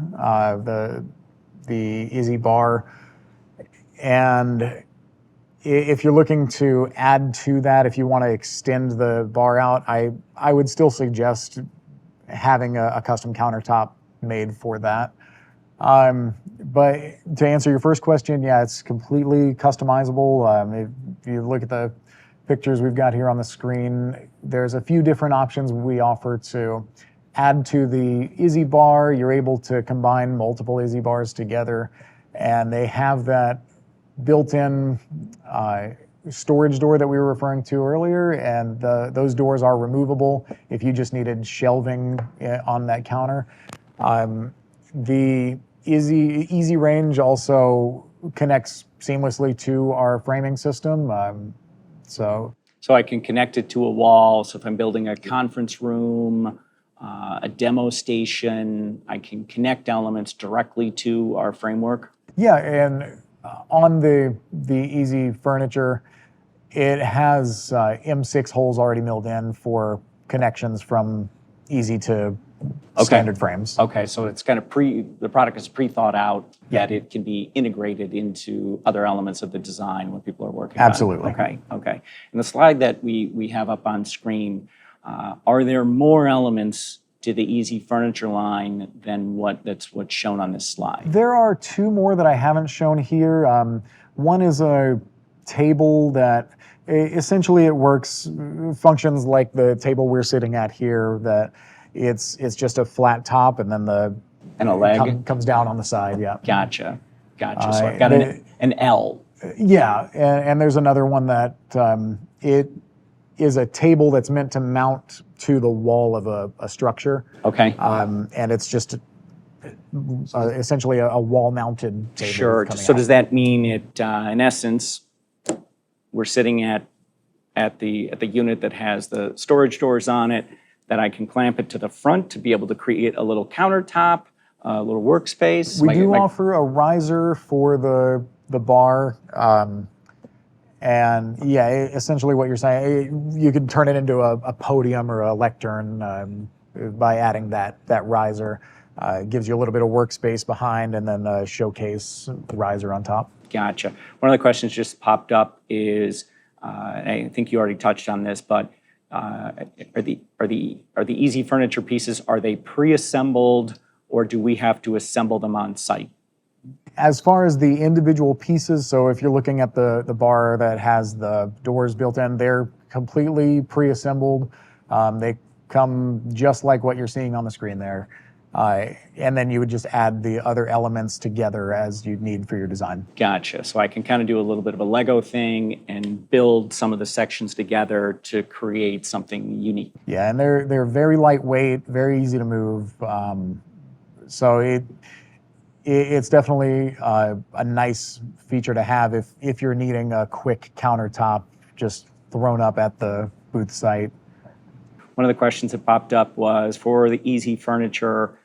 the Easy bar, and if you're looking to add to that, if you want to extend the bar out, I would still suggest having a custom countertop made for that. But to answer your first question, yeah, it's completely customizable. If you look at the pictures we've got here on the screen, there's a few different options we offer to add to the Easy bar. You're able to combine multiple Easy bars together, and they have that built-in storage door that we were referring to earlier, and those doors are removable if you just needed shelving on that counter. The Easy range also connects seamlessly to our framing system. So I can connect it to a wall. So if I'm building a conference room, a demo station, I can connect elements directly to our framework. Yeah, and on the Easy furniture, it has M6 holes already milled in for connections from Easy to standard frames. Okay, so it's kind of the product is pre-thought out, yet it can be integrated into other elements of the design when people are working Absolutely. on it. Okay. And the slide that we have up on screen, are there more elements to the Easy Furniture line than what's shown on this slide? There are two more that I haven't shown here. One is a table that essentially functions like the table we're sitting at here, that it's just a flat top and then And a leg? comes down on the side, yeah. Gotcha. So I've got an L. Yeah, and there's another one that it is a table that's meant to mount to the wall of a structure. Okay. And it's just essentially a wall-mounted table. Sure. So does that mean in essence, we're sitting at the unit that has the storage doors on it, that I can clamp it to the front to be able to create a little countertop, a little workspace? We do offer a riser for the bar. And yeah, essentially what you're saying, you could turn it into a podium or a lectern by adding that riser. It gives you a little bit of workspace behind and then a showcase riser on top. Gotcha. One of the questions just popped up is, I think you already touched on this, but are the Easy Furniture pieces, are they pre-assembled or do we have to assemble them on site? As far as the individual pieces, so if you're looking at the bar that has the doors built in, they're completely pre-assembled. They come just like what you're seeing on the screen there. And then you would just add the other elements together as you'd need for your design. Gotcha. So I can kind of do a little bit of a Lego thing and build some of the sections together to create something unique. Yeah, and they're very lightweight, very easy to move. So it's definitely a nice feature to have if you're needing a quick countertop just thrown up at the booth site. One of the questions that popped up was, for the Easy Furniture,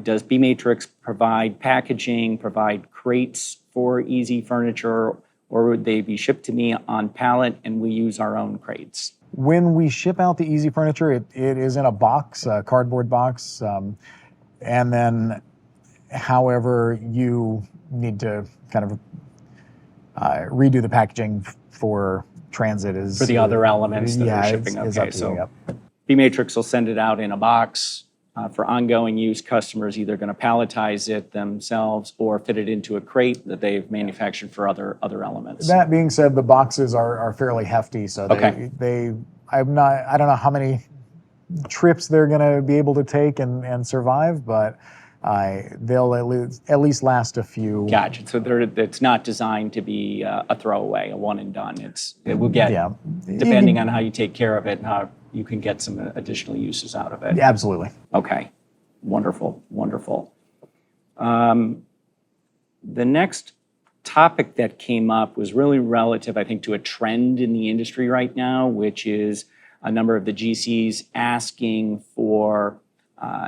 does beMatrix provide packaging, provide crates for Easy Furniture, or would they be shipped to me on pallet and we use our own crates? When we ship out the Easy Furniture, it is in a box, a cardboard box, and then however you need to kind of redo the packaging for transit is... For the other elements that are shipping. Is okay, up to so you, yep. beMatrix will send it out in a box for ongoing use. Customers either going to palletize it themselves or fit it into a crate that they've manufactured for other elements. That being said, the boxes are fairly hefty, so Okay. I don't know how many trips they're going to be able to take and survive, but they'll at least last a few. Gotcha. So it's not designed to be a throwaway, a one and done. It will get, depending on how you take care of it, and how you can get some additional uses out of it. Absolutely. Okay. Wonderful. The next topic that came up was really relative, I think, to a trend in the industry right now, which is a number of the GCs asking for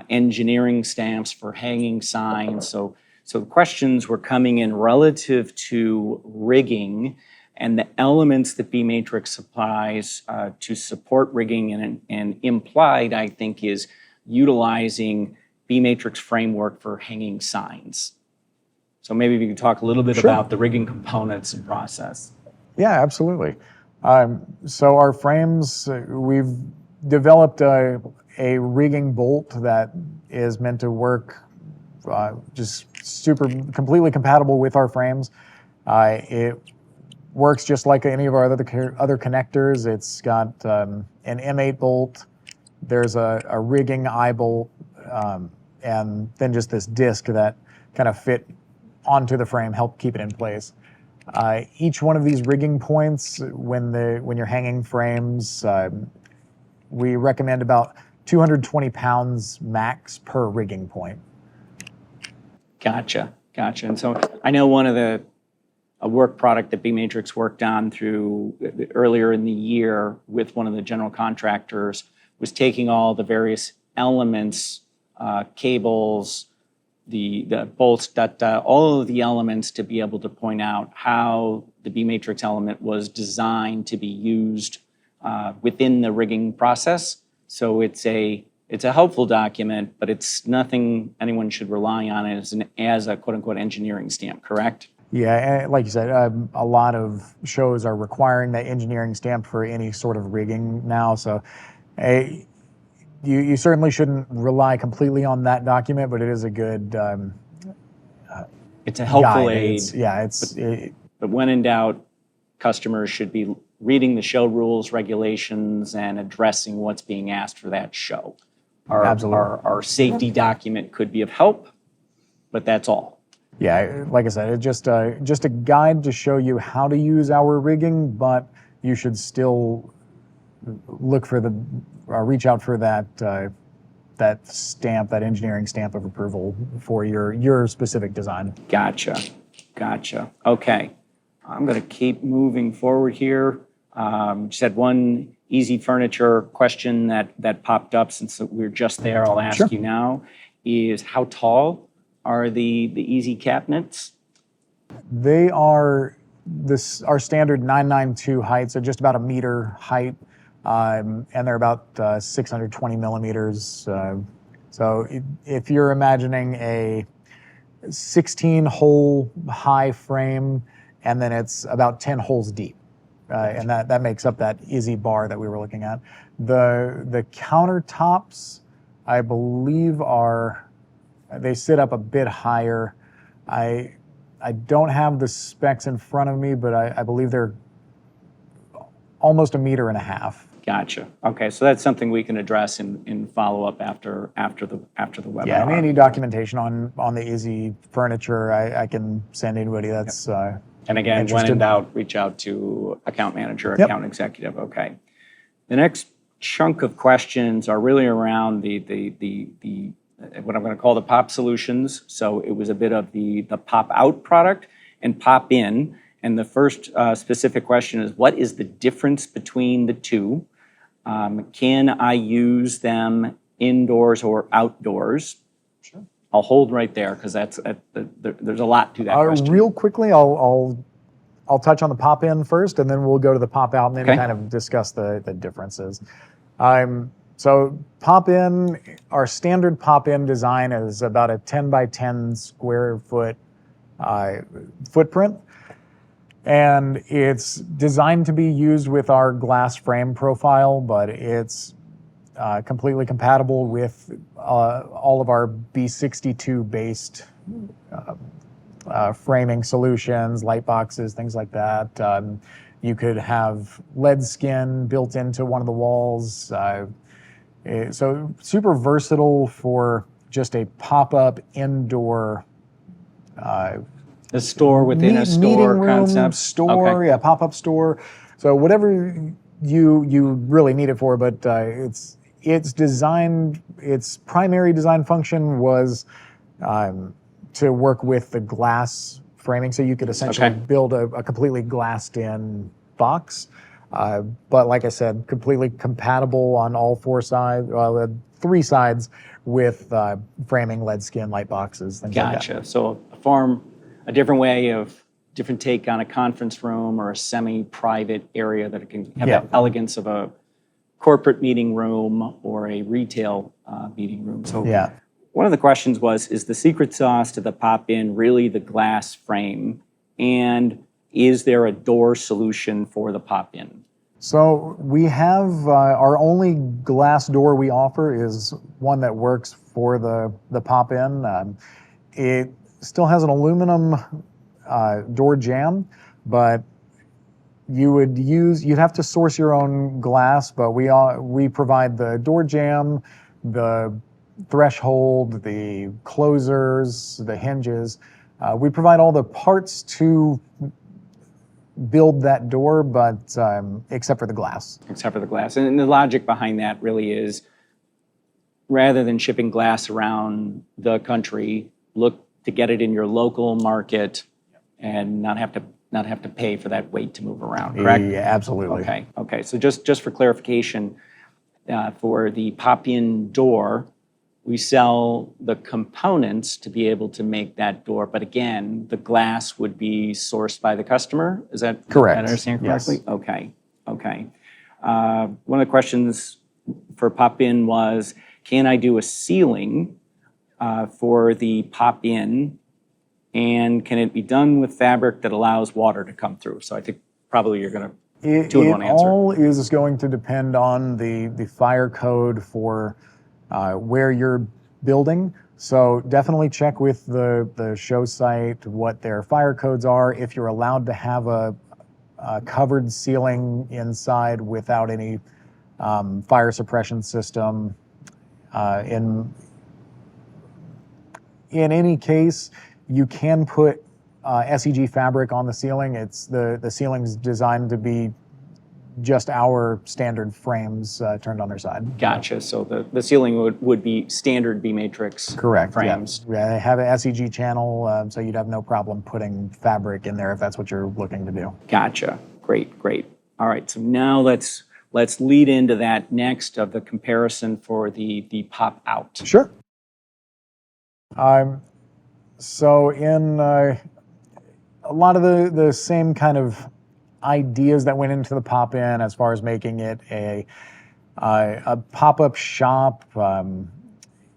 engineering stamps for hanging signs. So the questions were coming in relative to rigging and the elements that beMatrix supplies to support rigging, and implied, I think, is utilizing beMatrix framework for hanging signs. So maybe we could talk a little bit about the rigging components and process. Yeah, absolutely. So our frames, we've developed a rigging bolt that is meant to work just completely compatible with our frames. It works just like any of our other connectors. It's got an M8 bolt. There's a rigging eye bolt, and then just this disc that kind of fit onto the frame, help keep it in place. Each one of these rigging points, when you're hanging frames, we recommend about 220 pounds max per rigging point. Gotcha. And so I know one of a work product that beMatrix worked on through earlier in the year with one of the general contractors was taking all the various elements, cables, the bolts, all of the elements to be able to point out how the beMatrix element was designed to be used within the rigging process. So it's a it's a helpful document, but it's nothing anyone should rely on as a quote-unquote engineering stamp, correct? Yeah, and like you said, a lot of shows are requiring that engineering stamp for any sort of rigging now. So, you certainly shouldn't rely completely on that document, but it is a good It's a helpful guide. aid. But when in doubt, customers should be reading the show rules, regulations, and addressing what's being asked for that show. Absolutely. Our safety document could be of help, but that's all. Yeah, like I said, it's just a guide to show you how to use our rigging, but you should still look for reach out for that stamp, that engineering stamp of approval for your specific design. Gotcha. Okay, I'm going to keep moving forward here. Just had one easy furniture question that popped up since we're just there. I'll ask you now: is how tall are the easy cabinets? They are our standard 992 height, so just about a meter height, and they're about 620 millimeters. So if you're imagining a 16-hole high frame, and then it's about 10 holes deep, and that makes up that Izzy bar that we were looking at. The countertops, I believe, they sit up a bit higher. I don't have the specs in front of me, but I believe they're almost a meter and a half. Gotcha. Okay, so that's something we can address in follow-up after the webinar. Yeah, and any documentation on the Izzy furniture, I can send anybody that's and again, interested. when in doubt, reach out to account manager, account executive. Okay. The next chunk of questions are really around the what I'm going to call the pop solutions. So it was a bit of the pop out product and pop in. And the first specific question is, what is the difference between the two? Can I use them indoors or outdoors? Sure. I'll hold right there because there's a lot to that question. Real quickly, I'll touch on the pop in first, and then we'll go to the pop out, and then kind of discuss the differences. So pop in, our standard pop in design is about a 10 by 10 square foot footprint. And it's designed to be used with our glass frame profile, but it's completely compatible with all of our B62 based framing solutions, light boxes, things like that. You could have lead skin built into one of the walls. So super versatile for just a pop-up indoor a store within a store meeting room, concept? Store, Okay. yeah, pop-up store. So whatever you really need it for, but it's designed, its primary design function was to work with the glass framing, so you could essentially build a completely glassed in box. But like I said, completely compatible on all three sides with framing, lead skin, light boxes, things like that. Gotcha. So a different take on a conference room or a semi-private area that it can have the elegance of a corporate meeting room or a retail meeting room. So one of the questions was, is the secret sauce to the pop-in really the glass frame? And is there a door solution for the pop-in? So we have our only glass door we offer is one that works for the pop-in. It still has an aluminum door jamb, but you'd have to source your own glass, but we provide the door jamb, the threshold, the closers, the hinges. We provide all the parts to build that door, but except for the glass. Except for the glass. And the logic behind that really is, rather than shipping glass around the country, look to get it in your local market and not have to pay for that weight to move around, correct? Yeah, absolutely. Okay. So just for clarification, for the pop-in door, we sell the components to be able to make that door, but again, the glass would be sourced by the customer. Is that correct? Did I understand correctly? Yes. Okay. One of the questions for pop-in was, can I do a ceiling for the pop-in, and can it be done with fabric that allows water to come through? So I think probably you're going to two-in-one It answer. all is going to depend on the fire code for where you're building. So definitely check with the show site what their fire codes are. If you're allowed to have a covered ceiling inside without any fire suppression system. In any case, you can put SEG fabric on the ceiling. The ceiling's designed to be just our standard frames turned on their side. Gotcha. So the ceiling would be standard beMatrix Correct. frames. Yeah. They have an SEG channel, so you'd have no problem putting fabric in there if that's what you're looking to do. Gotcha. Great, great. All right. So now let's lead into that next of the comparison for the pop out. Sure. So in a lot of the same kind of ideas that went into the pop-in as far as making it a pop-up shop,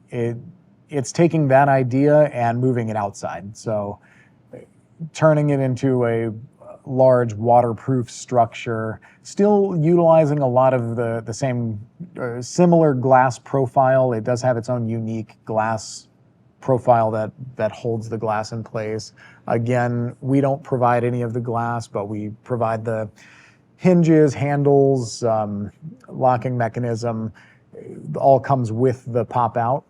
it's taking that idea and moving it outside. So turning it into a large waterproof structure, still utilizing a lot of the same similar glass profile. It does have its own unique glass profile that holds the glass in place. Again, we don't provide any of the glass, but we provide the hinges, handles, locking mechanism. All comes with the pop out.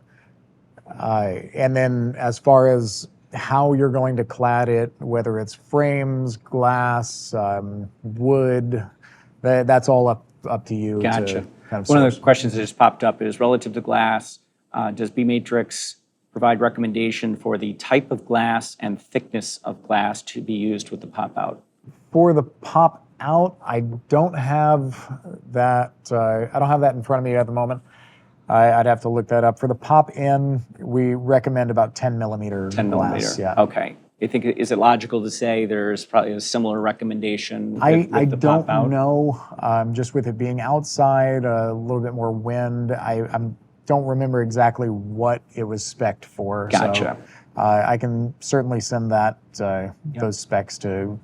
And then as far as how you're going to clad it, whether it's frames, glass, wood, that's all up to you. Gotcha. Kind of One of the questions that just popped up is relative to glass, does beMatrix provide recommendation for the type of glass and thickness of glass to be used with the pop out? For the pop out, I don't have that. I don't have that in front of me at the moment. I'd have to look that up. For the pop in, we recommend about 10 millimeter 10 glass. millimeter. Yeah. Okay. You think, is it logical to say there's probably a similar recommendation with I the don't pop out? know. Just with it being outside, a little bit more wind. I don't remember exactly what it was spec'd for. Gotcha. So, I can certainly send that those specs to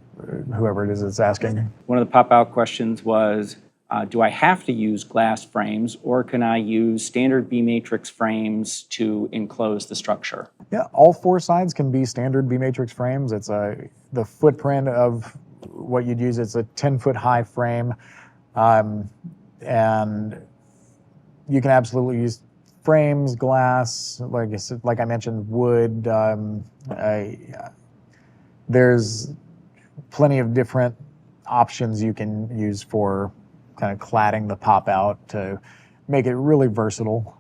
whoever it is that's asking. One of the pop out questions was, do I have to use glass frames, or can I use standard beMatrix frames to enclose the structure? Yeah, all four sides can be standard beMatrix frames. It's the footprint of what you'd use. It's a 10-foot high frame, and you can absolutely use frames, glass, like I mentioned, wood. There's plenty of different options you can use for kind of cladding the pop out to make it really versatile.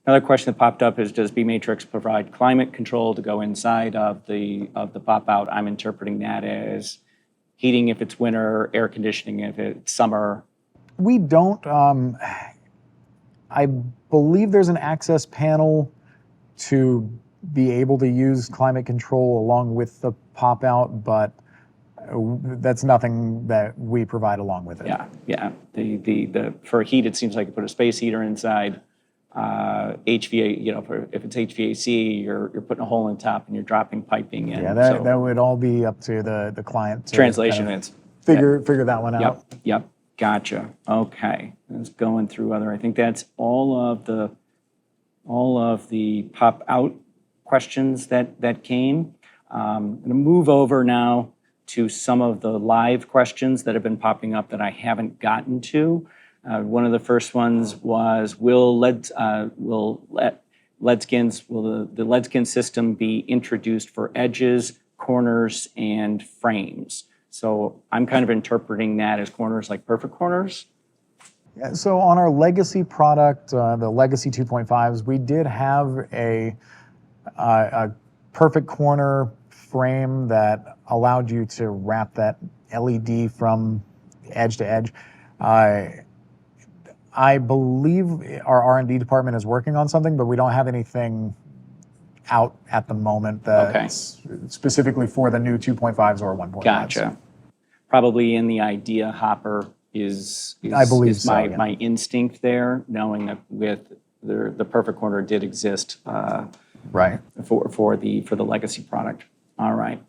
Another question that popped up is, does beMatrix provide climate control to go inside of the pop out? I'm interpreting that as heating if it's winter, air conditioning if it's summer. We don't. I believe there's an access panel to be able to use climate control along with the pop out, but that's nothing that we provide along with it. Yeah. The for heat, it seems like you put a space heater inside. HVA, if it's HVAC, you're putting a hole in top and you're dropping piping in. Yeah, that would all be up to the client to translation. kind of It's figure that one out. Yep. Gotcha. Okay. Let's going through other. I think that's all of the pop out questions that came. I'm going to move over now to some of the live questions that have been popping up that I haven't gotten to. One of the first ones was, will the lead skin system be introduced for edges, corners, and frames? So I'm kind of interpreting that as corners, like perfect corners. Yeah, so on our legacy product, the Legacy 2.5s, we did have a perfect corner frame that allowed you to wrap that LED from edge to edge. I believe our R&D department is working on something, but we don't have anything out at the moment that's specifically for the new 2.5s or 1.5s. Gotcha. Probably in the idea hopper is I believe so, my instinct there, knowing that with the perfect corner did exist Right. for the legacy product. All right.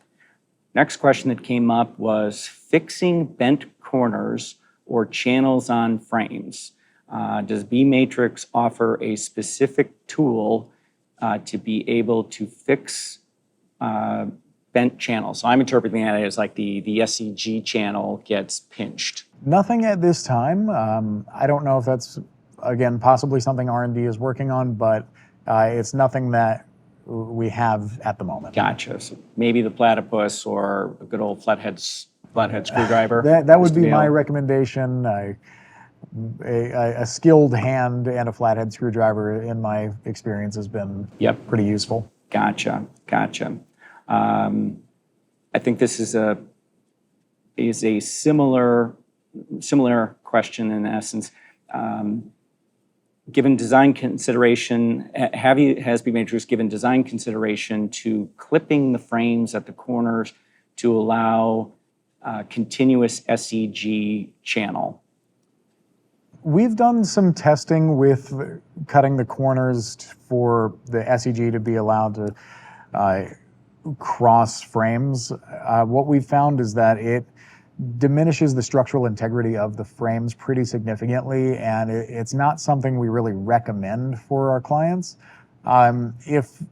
Next question that came up was fixing bent corners or channels on frames. Does beMatrix offer a specific tool to be able to fix bent channels? So I'm interpreting that as like the SEG channel gets pinched. Nothing at this time. I don't know if that's, again, possibly something R&D is working on, but it's nothing that we have at the moment. Gotcha. So maybe the platypus or a good old flathead screwdriver. That would be my recommendation. A skilled hand and a flathead screwdriver, in my experience, has been pretty useful. Gotcha. I think this is a similar question in essence. Given design consideration, has beMatrix given design consideration to clipping the frames at the corners to allow continuous SEG channel? We've done some testing with cutting the corners for the SEG to be allowed to cross frames. What we've found is that it diminishes the structural integrity of the frames pretty significantly, and it's not something we really recommend for our clients. If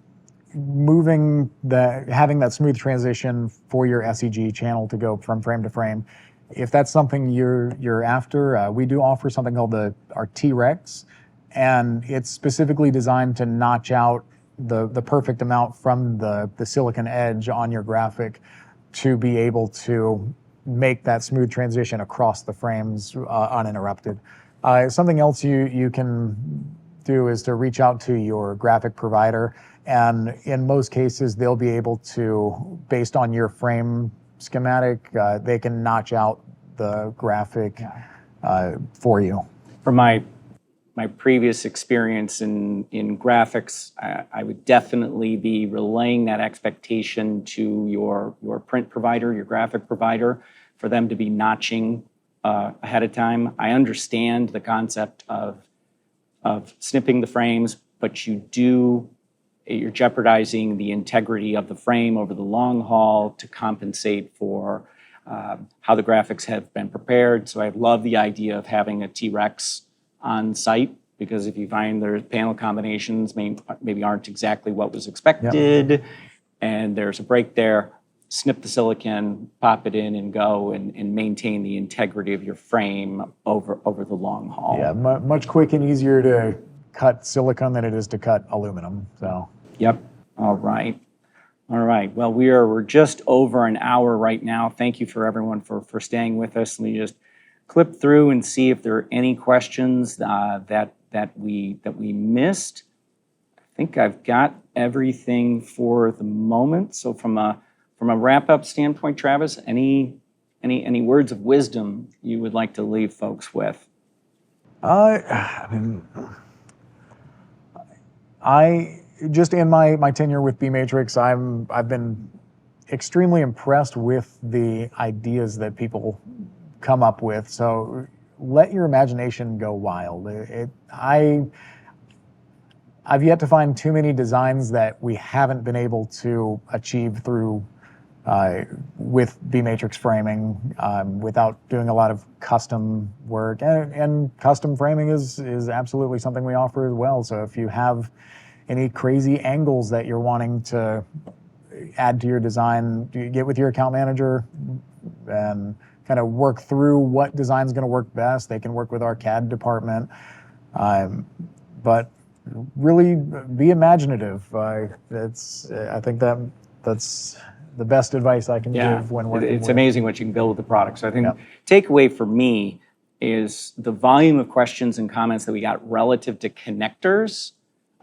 having that smooth transition for your SEG channel to go from frame to frame, if that's something you're after, we do offer something called our T-Rex, and it's specifically designed to notch out the perfect amount from the silicon edge on your graphic to be able to make that smooth transition across the frames uninterrupted. Something else you can do is to reach out to your graphic provider, and in most cases they'll be able to, based on your frame schematic, they can notch out the graphic for you. From my previous experience in graphics, I would definitely be relaying that expectation to your print provider, your graphic provider, for them to be notching ahead of time. I understand the concept of snipping the frames, but you're jeopardizing the integrity of the frame over the long haul to compensate for how the graphics have been prepared. So I love the idea of having a T-Rex on site, because if you find there's panel combinations maybe aren't exactly what was expected, and there's a break there, snip the silicon, pop it in and go, and maintain the integrity of your frame over the long haul. Yeah, much quick and easier to cut silicon than it is to cut aluminum. So. Yep. All right. Well, we're just over an hour right now. Thank you for everyone for staying with us. Let me just clip through and see if there are any questions that we missed. I think I've got everything for the moment. So from a wrap-up standpoint, Travis, any words of wisdom you would like to leave folks with? I just in my tenure with beMatrix, I've been extremely impressed with the ideas that people come up with. So let your imagination go wild. I've yet to find too many designs that we haven't been able to achieve through with beMatrix framing without doing a lot of custom work, and custom framing is absolutely something we offer as well. So if you have any crazy angles that you're wanting to add to your design, you get with your account manager and kind of work through what design is going to work best. They can work with our CAD department, but really be imaginative. I think that's the best advice I can give when working. It's amazing what you can build with the product. So I think takeaway for me is the volume of questions and comments that we got relative to connectors.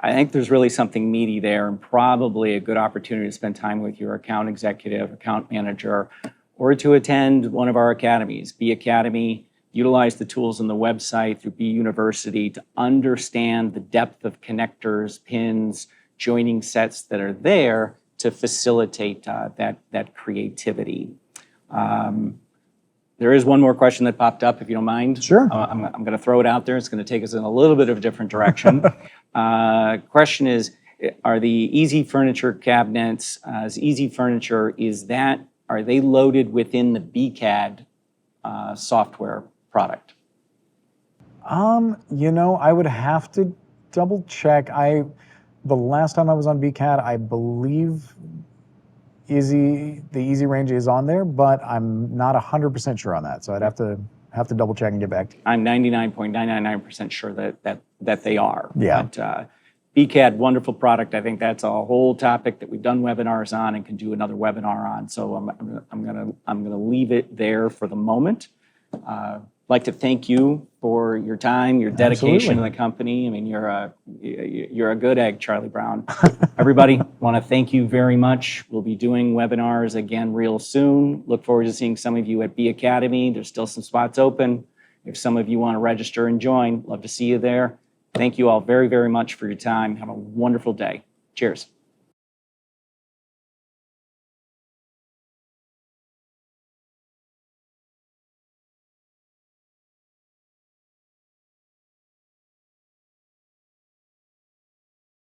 I think there's really something meaty there, and probably a good opportunity to spend time with your account executive, account manager, or to attend one of our academies. B Academy, utilize the tools on the website through B University to understand the depth of connectors, pins, joining sets that are there to facilitate that creativity. There is one more question that popped up, if you don't mind. Sure. I'm going to throw it out there. It's going to take us in a little bit of a different direction. Question is, are the Easy Furniture cabinets, Easy Furniture, are they loaded within the BCAD software product? I would have to double check. The last time I was on BCAD, I believe the Easy Range is on there, but I'm not 100% sure on that. So I'd have to double check and get back to you. I'm 99.999% sure that they are. Yeah. But BCAD, wonderful product. I think that's a whole topic that we've done webinars on and can do another webinar on. So I'm gonna leave it there for the moment. I'd like to thank you for your time, your dedication to the company. I mean, you're a good egg, Charlie Brown. Everybody, want to thank you very much. We'll be doing webinars again real soon. Look forward to seeing some of you at B Academy. There's still some spots open. If some of you want to register and join, love to see you there. Thank you all very, very much for your time. Have a wonderful day. Cheers.